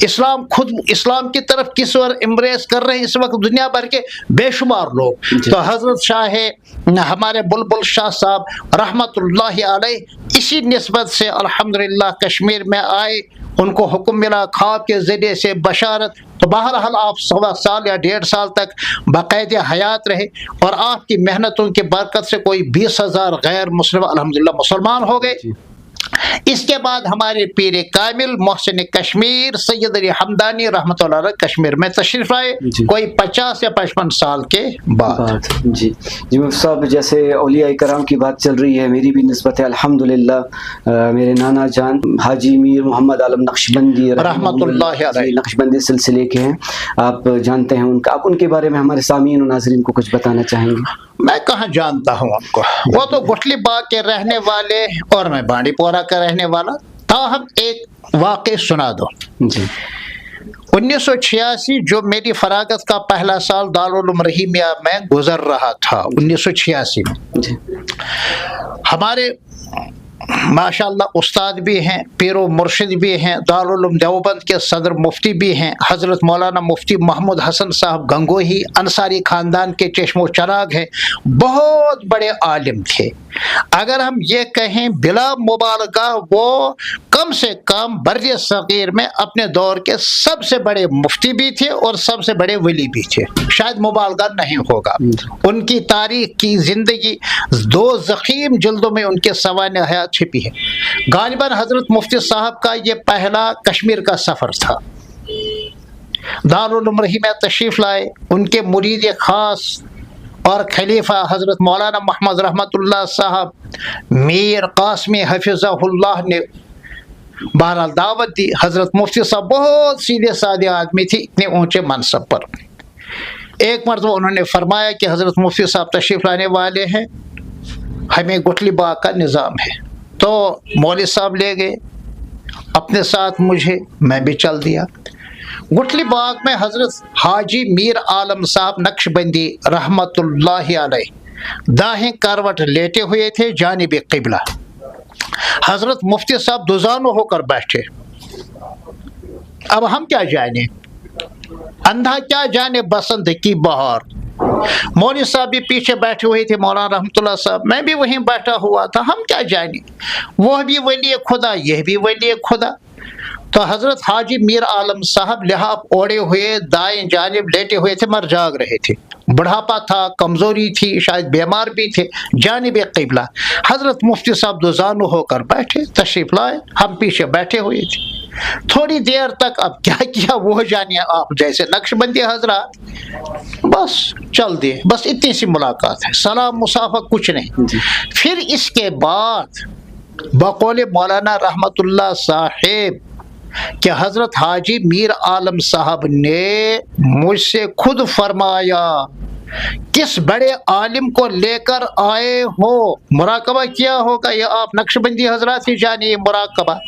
इस्लाम खुद इस्लाम की तरफ किस और इम्ब्रेस कर रहे हैं इस वक्त दुनिया भर के बेशुमार लोग। तो हजरत शाह हमारे बुलबुल शाह साहब रहमतुल्लाहि अलैह इसी निस्बत से अल्हम्दुलिल्लाह कश्मीर में आए, उनको हुक्म मिला ख्वाब के ज़रिए से बशारत। तो बहरहाल आप 1.25 साल या 1.5 साल तक बाकायदे हयात रहे और आपकी मेहनतों की बरकत से कोई 20,000 गैर मुस्लिम अल्हम्दुलिल्लाह मुसलमान हो गए। इसके बाद हमारे पीर कामिल मोहसिन कश्मीर सैयद अली हमदानी रहमतुल्लाह अलैह कश्मीर में तशरीफ लाए, कोई 50 या 55 साल के बाद। जी मुफ्ती साहब, जैसे औलिया कराम की बात चल रही है, मेरी भी निस्बत है अल्हम्दुलिल्लाह। मेरे नाना जान हाजी मीर मोहम्मद आलम नक्शबंदी रहमतुल्लाह अलैह नक्शबंदी सिलसिले के हैं, आप जानते हैं उनका, आप उनके बारे में हमारे सामीन और नाज़रीन को कुछ बताना चाहेंगे? मैं कहाँ जानता हूँ उनको, वो तो गुठली बाग के रहने वाले और मैं बांडीपोरा का रहने वाला। ताहम एक वाक़या सुना दो जी। 1986 जो मेरी फरागत का पहला साल दारुल उलूम रहीमिया में गुजर रहा था, 1986 में जी। हमारे माशाअल्लाह उस्ताद भी हैं, पीरो मुर्शिद भी हैं, दारुल उलूम देवबंद के सदर मुफ्ती भी हैं, हज़रत मौलाना मुफ्ती महमूद हसन साहब गंगोही अंसारी ख़ानदान के चश्मो चराग हैं, बहुत बड़े आलिम थे। अगर हम ये कहें बिला मुबालगा वो कम से कम बर्रे सगीर में अपने दौर के सबसे बड़े मुफ्ती भी थे और सबसे बड़े वली भी थे, शायद मुबालगा नहीं होगा। उनकी तारीख की ज़िंदगी 2 ज़ख़ीम जिल्दों में उनके सवाने हयात छिपी है। गालिबन हज़रत मुफ्ती साहब का ये पहला कश्मीर का सफ़र था। दारुल उलूम रहीमिया तशरीफ़ लाए, उनके मुरीद ख़ास और खलीफा हज़रत मौलाना मोहम्मद रहमतुल्लाह साहब मीर कासमी हफिज़हुल्लाह ने बहरहाल दावत दी। हज़रत मुफ्ती साहब बहुत सीधे साधे आदमी थी, इतने ऊंचे मनसब पर। एक मरतबा उन्होंने फरमाया कि हज़रत मुफ्ती साहब तशरीफ़ लाने वाले हैं, हमें गुठली बाग का निज़ाम है। तो मौलवी साहब ले गए अपने साथ मुझे, मैं भी चल दिया। गुठली बाग में हज़रत हाजी मीर आलम साहब नक्शबंदी रहमतुल्लाहि अलैह दाहिने करवट लेटे हुए थे जानिब क़िबला। हज़रत मुफ्ती साहब दुजानो होकर बैठे। अब हम क्या जाने, अंधा क्या जाने बसंत की बहार। मौलवी साहब भी पीछे बैठे हुए थे, मौलाना रहमतुल्लाह साहब, मैं भी वहीं बैठा हुआ था। हम क्या जाने, वह भी वली खुदा, यह भी वली खुदा। तो हज़रत हाजी मीर आलम साहब लिहाफ ओढ़े हुए दाएं जानिब लेटे हुए थे, मर जाग रहे थे, बुढ़ापा था, कमज़ोरी थी, शायद बीमार भी थे, जानिब क़िबला। हज़रत मुफ्ती साहब दुजानो होकर बैठे, तशरीफ़ लाए, हम पीछे बैठे हुए थे। थोड़ी देर तक अब क्या किया वो जानिए आप, जैसे नक्शबंदी हजरात, बस चल दिए, बस इतनी सी मुलाकात है, सलाम मुसाफा कुछ नहीं। फिर इसके बाद बकौल मौलाना रहमतुल्लाह साहिब कि हजरत हाजी मीर आलम साहब ने मुझसे खुद फरमाया, किस बड़े आलिम को लेकर आए हो? मुराकबा किया होगा, ये आप नक्शबंदी हजरात ही जानिए मुराकबा।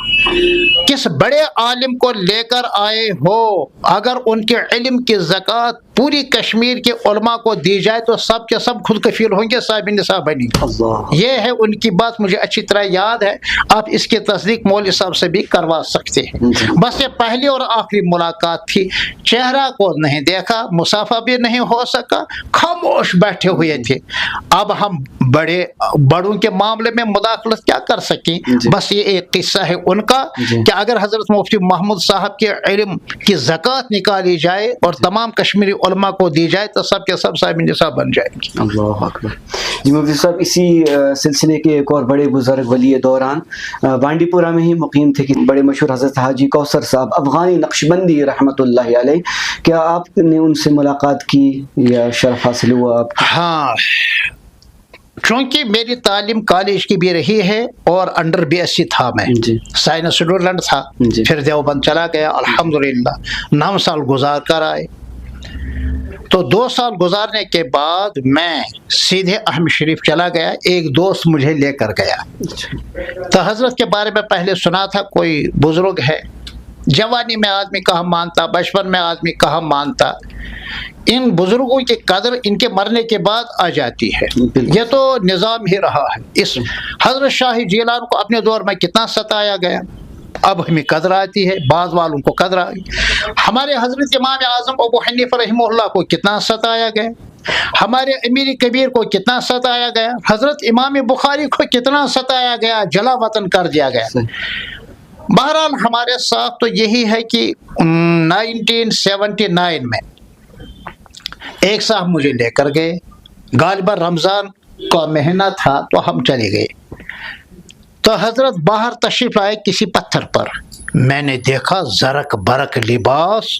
किस बड़े आलिम को लेकर आए हो? अगर उनके इल्म की ज़कात पूरी कश्मीर के उलमा को दी जाए तो सब के सब खुद कफील होंगे, साहिब निसाब बनी। ये है उनकी बात, मुझे अच्छी तरह याद है। आप इसकी तस्दीक मौलवी साहब से भी करवा सकते हैं। बस ये पहली और आखिरी मुलाकात थी, चेहरा को नहीं देखा, मुसाफा भी नहीं हो सका, खामोश बैठे हुए थे। अब हम बड़ों के मामले में मुदाखलत क्या कर सकें? बस ये एक किस्सा है उनका कि अगर हजरत मुफ्ती महमूद साहब के इल्म की ज़कात निकाली जाए और तमाम कश्मीरी उलमा को दी जाए तो सब के सब साहिब निसाब बन जाएंगे। अल्लाह अकबर। जी मुफ्ती साहब, इसी सिलसिले के एक और बड़े बुजुर्ग वली दौरान बांडीपुरा में ही मुकीम थे कि बड़े मशहूर हजरत हाजी कौसर साहब अफगानी नक्शबंदी रहमतुल्लाह अलैह, क्या आपने उनसे मुलाकात की या शरफ हासिल हुआ आप? हाँ, चूँकि मेरी तालीम कॉलेज की भी रही है और अंडर BSc था, मैं साइंस स्टूडेंट था, फिर देवबंद चला गया, अल्हम्दुलिल्लाह 9 साल गुजार कर आए। तो 2 साल गुजारने के बाद मैं सीधे अहमद शरीफ चला गया, एक दोस्त मुझे लेकर गया। तो हजरत के बारे में पहले सुना था, कोई बुजुर्ग है, जवानी में आदमी कहाँ मानता, बचपन में आदमी कहाँ मानता, इन बुजुर्गों की कदर इनके मरने के बाद आ जाती है। ये तो निज़ाम ही रहा है। इस हजरत शाही जीलान को अपने दौर में कितना सताया गया, अब हमें कदर आती है, बाद वालों को कदर आई। हमारे हजरत इमाम आज़म अबू हनीफा रहमतुल्लाह को कितना सताया गया, हमारे अमीर कबीर को कितना सताया गया, हजरत इमाम बुखारी को कितना सताया गया, जला वतन कर दिया गया। बहरहाल हमारे साथ तो यही है कि 1979 में एक साहब मुझे लेकर गए, गालिबा रमज़ान का महीना था, तो हम चले गए। तो हजरत बाहर तशरीफ आए किसी पत्थर पर, मैंने देखा जरक बरक लिबास,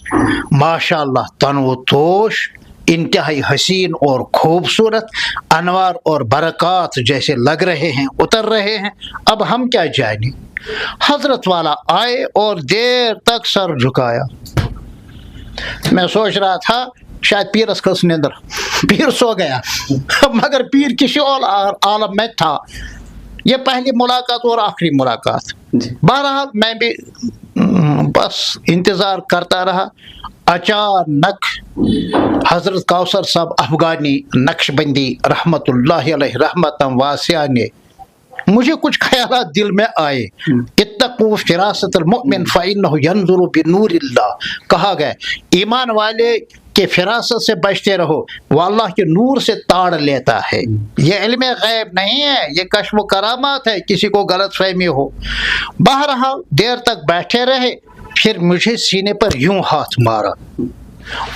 माशाअल्लाह तनव तोश, इंतहाई हसीन और खूबसूरत, अनवार और बरक़ात जैसे लग रहे हैं, उतर रहे हैं। अब हम क्या जाने, हजरत वाला आए और देर तक सर झुकाया। मैं सोच रहा था शायद पीर अस्कस निंदर, पीर सो गया, मगर पीर किसी और आलम में था। ये पहली मुलाकात और आखिरी मुलाकात। बहरहाल मैं भी बस इंतज़ार करता रहा। अचानक हजरत कौसर साहब अफगानी नक्शबंदी रहमतुल्लाह अलैह रहमतन वासिया ने मुझे कुछ ख्यालात दिल में आए। इत्तक़ू फ़िरासतल मुमिन फ़इन्नहु यंज़ुरु बिनूरिल्लाह, कहा गया ईमान वाले के फिरासत से बचते रहो, वो अल्लाह के नूर से ताड़ लेता है। ये इल्म गैब नहीं है, ये कश्फ व करामात है, किसी को गलत फहमी हो। बहरहाल देर तक बैठे रहे, फिर मुझे सीने पर यूं हाथ मारा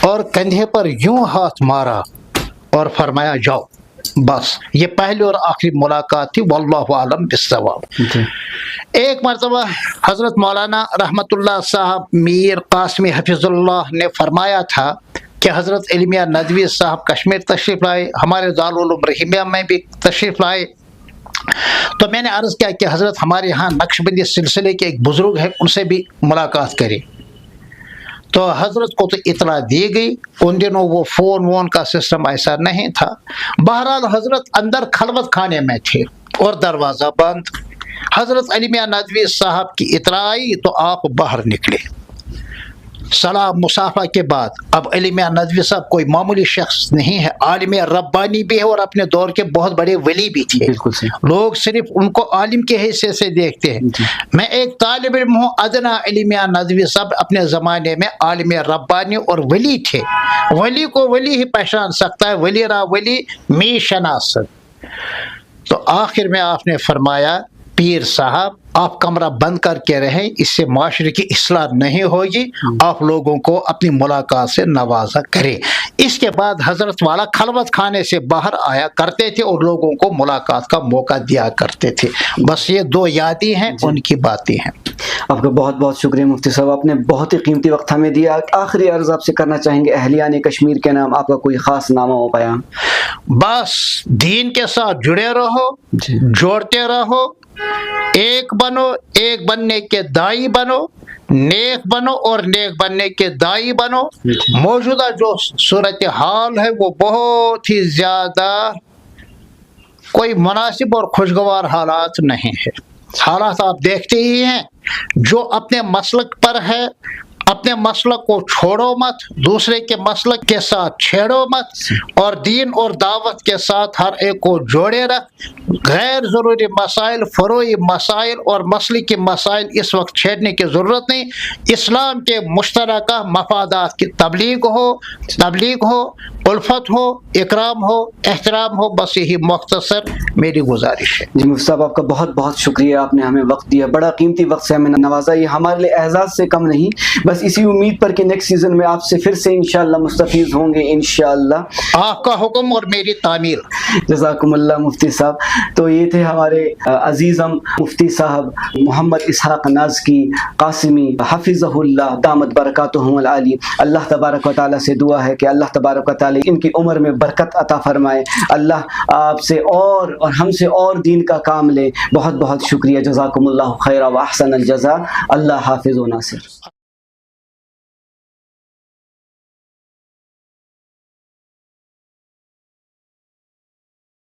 और कंधे पर यूं हाथ मारा और फरमाया जाओ। बस ये पहली और आखिरी मुलाकात थी, वल्लाहु आलम बिस्सवाब। एक मरतबा हजरत मौलाना रहमतुल्लाह साहब मीर कासमी हफिजुल्लाह ने फरमाया था कि हजरत इल्मिया नदवी साहब कश्मीर तशरीफ लाए, हमारे दारुल उलूम रहीमिया में भी तशरीफ लाए। तो मैंने अर्ज़ किया कि हजरत हमारे यहाँ नक्शबंदी सिलसिले के एक बुजुर्ग हैं, उनसे भी मुलाकात करें। तो हजरत को तो इतला दी गई। उन दिनों वो फ़ोन वोन का सिस्टम ऐसा नहीं था। बहरहाल हजरत अंदर खलवत खाने में थे और दरवाज़ा बंद। हजरत अली मियां नदवी साहब की इतला आई तो आप बाहर निकले। सलाम मुसाफा के बाद अब अली मियां नदवी साहब कोई मामूली शख्स नहीं है, आलिम रब्बानी भी है और अपने दौर के बहुत बड़े वली भी थे। लोग सिर्फ उनको आलिम के हैसियत से देखते हैं। मैं एक तालिब इल्म हूँ, अदना अली मियां नदवी साहब अपने ज़माने में आलिम रब्बानी और वली थे। वली को वली ही पहचान सकता है, वली रा वली मी शनास। तो आखिर में आपने फरमाया पीर साहब आप कमरा बंद करके रहें, इससे माशरे की इस्लाह नहीं होगी, आप लोगों को अपनी मुलाकात से नवाजा करें। इसके बाद हजरत वाला खलवत खाने से बाहर आया करते थे और लोगों को मुलाकात का मौका दिया करते थे। बस ये 2 यादें हैं, उनकी बातें हैं। آپ کا بہت بہت شکریہ مفتی صاحب، آپ نے بہت ہی قیمتی وقت ہمیں دیا۔ آخری عرض آپ سے کرنا چاہیں گے اہلیان کشمیر کے نام آپ کا کوئی خاص نامہ و پیام؟ بس دین کے ساتھ جڑے رہو، جی جوڑتے رہو، ایک بنو، ایک بننے کے دائی بنو، نیک بنو اور نیک بننے کے دائی بنو۔ موجودہ جو صورتحال ہے وہ بہت ہی زیادہ کوئی مناسب اور خوشگوار حالات نہیں ہے۔ حالات آپ دیکھتے ہی ہیں، جو اپنے مسلک پر ہے اپنے مسلک کو چھوڑو مت، دوسرے کے مسلک کے ساتھ چھیڑو مت، اور دین اور دعوت کے ساتھ ہر ایک کو جوڑے رکھ۔ غیر ضروری مسائل، فروعی مسائل اور مسلکی مسائل اس وقت چھیڑنے کی ضرورت نہیں۔ اسلام کے مشترکہ مفادات کی تبلیغ ہو، الفت ہو، اکرام ہو، احترام ہو، بس یہی مختصر میری گزارش ہے۔ جی مفتی صاحب، آپ کا بہت بہت شکریہ، آپ نے ہمیں وقت دیا، بڑا قیمتی وقت سے ہمیں نوازا، یہ ہمارے لیے اعزاز سے کم نہیں۔ بس اسی امید پر کہ نیکسٹ سیزن میں آپ سے پھر سے انشاءاللہ مستفیض ہوں گے انشاءاللہ۔ آپ کا حکم اور میری تعمیل۔ جزاکم اللہ مفتی صاحب۔ تو یہ تھے ہمارے عزیزم مفتی صاحب محمد اسحاق نازکی قاسمی حفظہ اللہ دامت برکاتہم العالی۔ اللہ تبارک و تعالیٰ سے دعا ہے کہ اللہ تبارک و تعالیٰ ان کی عمر میں برکت عطا فرمائے، اللہ آپ سے اور ہم سے اور دین کا کام لے۔ بہت بہت شکریہ، جزاکم اللہ خیر و احسن الجزاء۔ اللہ حافظ و ناصر۔